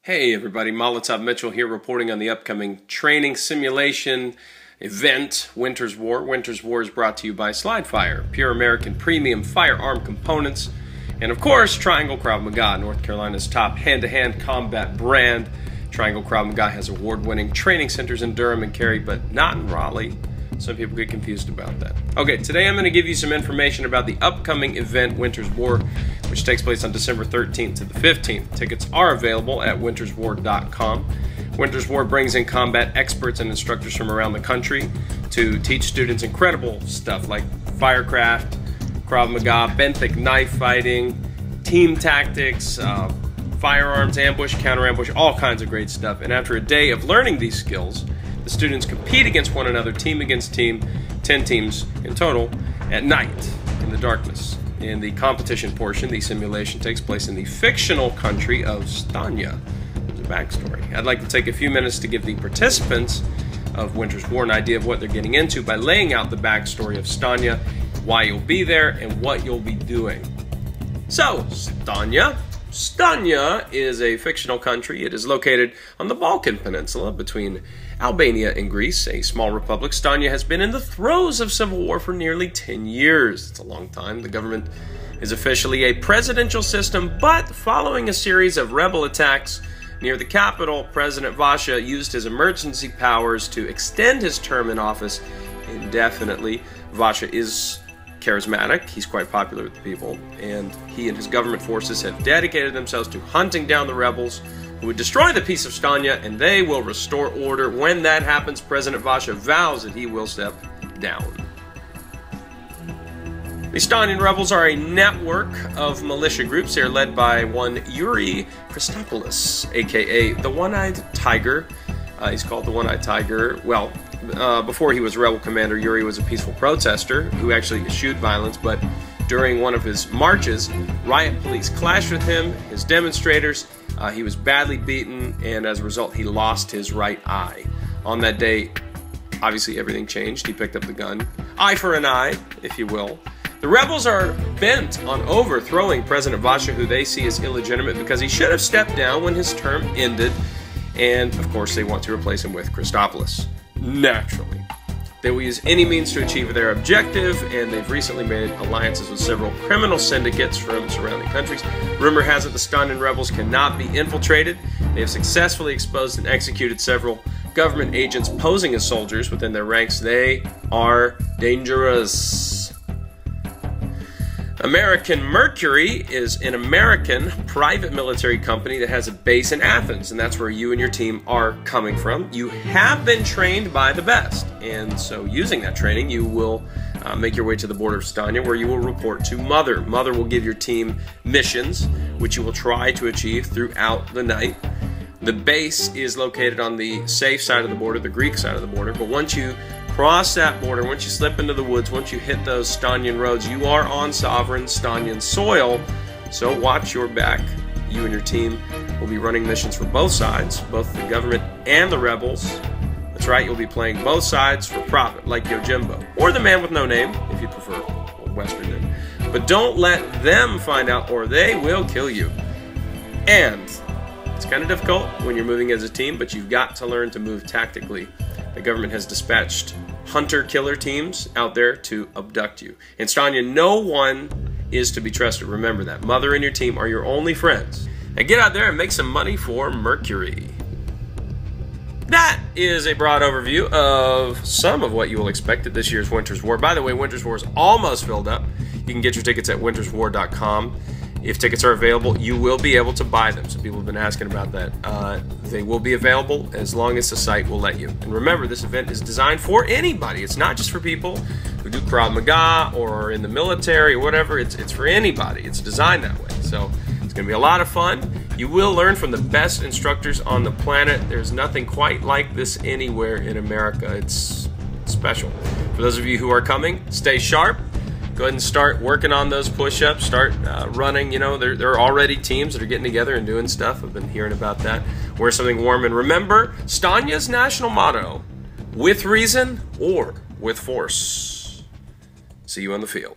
Hey everybody, Molotov Mitchell here reporting on the upcoming training simulation event, Winter's War. Winter's War is brought to you by Slidefire, pure American premium firearm components, and of course, Triangle Krav Maga, North Carolina's top hand-to-hand combat brand. Triangle Krav Maga has award-winning training centers in Durham and Cary, but not in Raleigh. Some people get confused about that. Okay, today I'm going to give you some information about the upcoming event, Winter's War, which takes place on December 13th to the 15th. Tickets are available at winterswar.com. Winter's War brings in combat experts and instructors from around the country to teach students incredible stuff like firecraft, Krav Maga, benthic knife fighting, team tactics, firearms, ambush, counter-ambush, all kinds of great stuff. And after a day of learning these skills, the students compete against one another, team against team, 10 teams in total, at night in the darkness. In the competition portion, the simulation takes place in the fictional country of Stanya. There's a backstory. I'd like to take a few minutes to give the participants of Winter's War an idea of what they're getting into by laying out the backstory of Stanya, why you'll be there, and what you'll be doing. So, Stanya is a fictional country. It is located on the Balkan Peninsula between Albania and Greece, a small republic. Stanya has been in the throes of civil war for nearly 10 years. It's a long time. The government is officially a presidential system, but following a series of rebel attacks near the capital, President Vasha used his emergency powers to extend his term in office indefinitely. Vasha is charismatic, he's quite popular with the people, and he and his government forces have dedicated themselves to hunting down the rebels who would destroy the peace of Stanya, and they will restore order. When that happens, President Vasha vows that he will step down. The Stanyan rebels are a network of militia groups. They are led by one Yuri Christopoulos, aka the One-Eyed Tiger. He's called the One-Eyed Tiger. Well, before he was rebel commander, Yuri was a peaceful protester who actually eschewed violence, but during one of his marches, riot police clashed with him, his demonstrators. He was badly beaten, and as a result, he lost his right eye. On that day, obviously everything changed. He picked up the gun. Eye for an eye, if you will. The rebels are bent on overthrowing President Vasha, who they see as illegitimate because he should have stepped down when his term ended. And, of course, they want to replace him with Christopoulos. Naturally. They will use any means to achieve their objective, and they've recently made alliances with several criminal syndicates from surrounding countries. Rumor has it the Stanyan rebels cannot be infiltrated. They have successfully exposed and executed several government agents posing as soldiers within their ranks. They are dangerous. American Mercury is an American private military company that has a base in Athens, and that's where you and your team are coming from. You have been trained by the best, and so using that training, you will make your way to the border of Stanya, where you will report to Mother. Mother will give your team missions, which you will try to achieve throughout the night. The base is located on the safe side of the border, the Greek side of the border, but once you cross that border, once you slip into the woods, once you hit those Stanyan roads, you are on sovereign Stanyan soil, so watch your back. You and your team will be running missions for both sides, both the government and the rebels. That's right, you'll be playing both sides for profit, like Yojimbo, or the man with no name, if you prefer a Western name. But don't let them find out, or they will kill you. And it's kind of difficult when you're moving as a team, but you've got to learn to move tactically. The government has dispatched hunter-killer teams out there to abduct you. In Stanya, no one is to be trusted. Remember that. Mother and your team are your only friends. And get out there and make some money for Mercury. That is a broad overview of some of what you will expect at this year's Winter's War. By the way, Winter's War is almost filled up. You can get your tickets at winterswar.com. If tickets are available, you will be able to buy them. Some people have been asking about that. They will be available as long as the site will let you. And remember, this event is designed for anybody. It's not just for people who do Krav Maga or in the military or whatever. It's for anybody. It's designed that way. So it's going to be a lot of fun. You will learn from the best instructors on the planet. There's nothing quite like this anywhere in America. It's special. For those of you who are coming, stay sharp. Go ahead and start working on those push-ups. Start running. You know, there are already teams that are getting together and doing stuff. I've been hearing about that. Wear something warm. And remember, Stanya's national motto, with reason or with force. See you on the field.